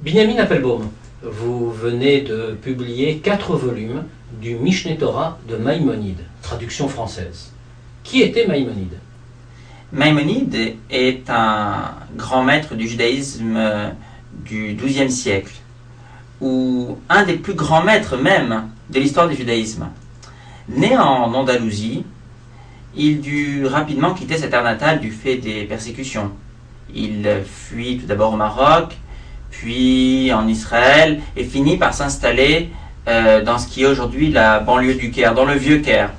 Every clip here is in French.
Binyamin Appelbaum, vous venez de publier 4 volumes du Mishneh Torah de Maïmonide, traduction française. Qui était Maïmonide? Maïmonide est un grand maître du judaïsme du XIIe siècle, ou un des plus grands maîtres même de l'histoire du judaïsme. Né en Andalousie, il dut rapidement quitter sa terre natale du fait des persécutions. Il fuit tout d'abord au Maroc, puis en Israël, et finit par s'installer dans ce qui est aujourd'hui la banlieue du Caire, dans le vieux Caire.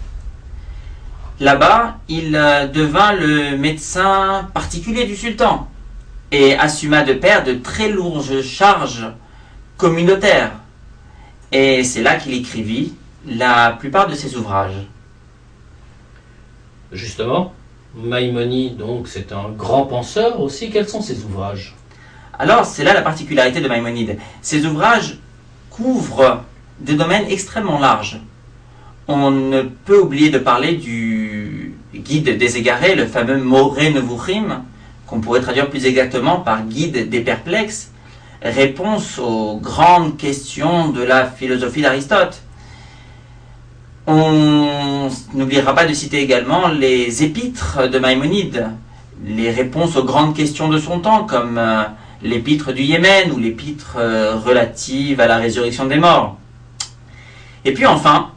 Là-bas, il devint le médecin particulier du sultan et assuma de pair de très lourdes charges communautaires. Et c'est là qu'il écrivit la plupart de ses ouvrages. Justement, Maïmonide, donc, c'est un grand penseur aussi. Quels sont ses ouvrages? Alors, c'est là la particularité de Maïmonide. Ses ouvrages couvrent des domaines extrêmement larges. On ne peut oublier de parler du Guide des égarés, le fameux Moreh Nevuchim, qu'on pourrait traduire plus exactement par Guide des perplexes, réponse aux grandes questions de la philosophie d'Aristote. On n'oubliera pas de citer également les épîtres de Maïmonide, les réponses aux grandes questions de son temps, comme l'épître du Yémen ou l'épître relative à la résurrection des morts. Et puis enfin,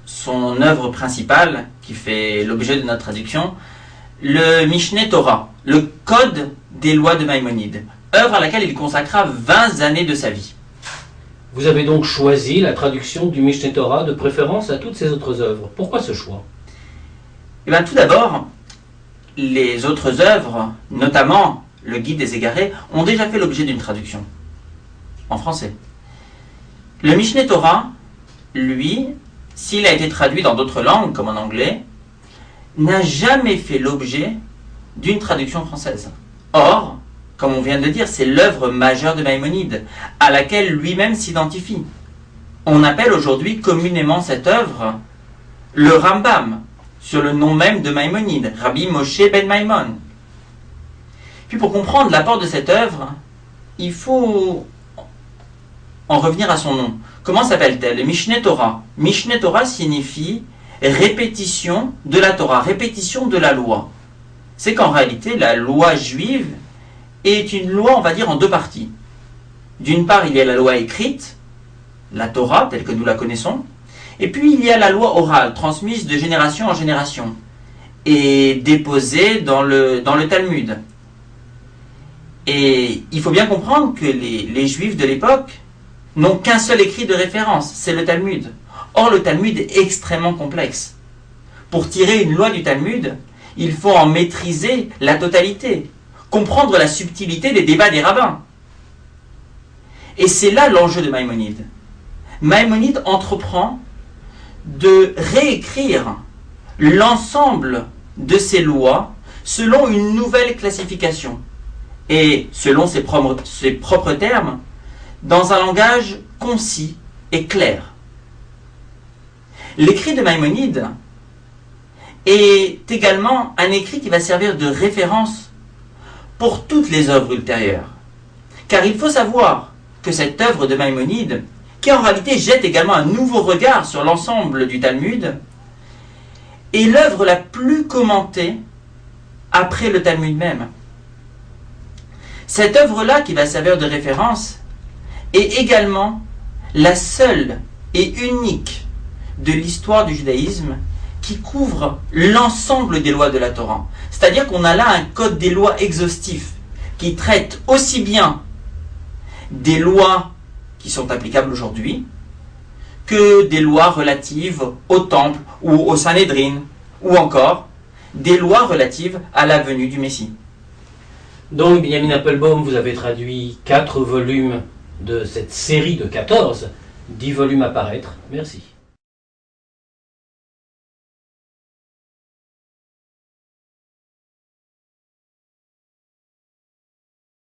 son œuvre principale, qui fait l'objet de notre traduction, le Mishneh Torah, le Code des lois de Maïmonide, œuvre à laquelle il consacra 20 années de sa vie. Vous avez donc choisi la traduction du Mishneh Torah de préférence à toutes ses autres œuvres. Pourquoi ce choix? Eh bien, tout d'abord, les autres œuvres, notamment le Guide des égarés, ont déjà fait l'objet d'une traduction en français. Le Mishneh Torah, lui, s'il a été traduit dans d'autres langues, comme en anglais, n'a jamais fait l'objet d'une traduction française. Or, comme on vient de le dire, c'est l'œuvre majeure de Maïmonide, à laquelle lui-même s'identifie. On appelle aujourd'hui communément cette œuvre le Rambam, sur le nom même de Maïmonide, Rabbi Moshe ben Maïmon. Puis pour comprendre l'apport de cette œuvre, il faut en revenir à son nom. Comment s'appelle-t-elle? Mishneh Torah. Mishneh Torah signifie répétition de la Torah, répétition de la loi. C'est qu'en réalité, la loi juive est une loi, on va dire, en deux parties. D'une part, il y a la loi écrite, la Torah, telle que nous la connaissons, et puis il y a la loi orale, transmise de génération en génération, et déposée dans le Talmud. Et il faut bien comprendre que les Juifs de l'époque n'ont qu'un seul écrit de référence, c'est le Talmud. Or, le Talmud est extrêmement complexe. Pour tirer une loi du Talmud, il faut en maîtriser la totalité, comprendre la subtilité des débats des rabbins. Et c'est là l'enjeu de Maïmonide. Maïmonide entreprend de réécrire l'ensemble de ces lois selon une nouvelle classification et selon ses propres termes, dans un langage concis et clair. L'écrit de Maïmonide est également un écrit qui va servir de référence pour toutes les œuvres ultérieures. Car il faut savoir que cette œuvre de Maïmonide, qui en réalité jette également un nouveau regard sur l'ensemble du Talmud, est l'œuvre la plus commentée après le Talmud même. Cette œuvre-là, qui va servir de référence, est également la seule et unique de l'histoire du judaïsme qui couvre l'ensemble des lois de la Torah. C'est-à-dire qu'on a là un code des lois exhaustif qui traite aussi bien des lois qui sont applicables aujourd'hui que des lois relatives au temple ou au Sanhédrin, ou encore des lois relatives à la venue du Messie. Donc, Binyamin Appelbaum, vous avez traduit 4 volumes de cette série de 14, 10 volumes à paraître. Merci.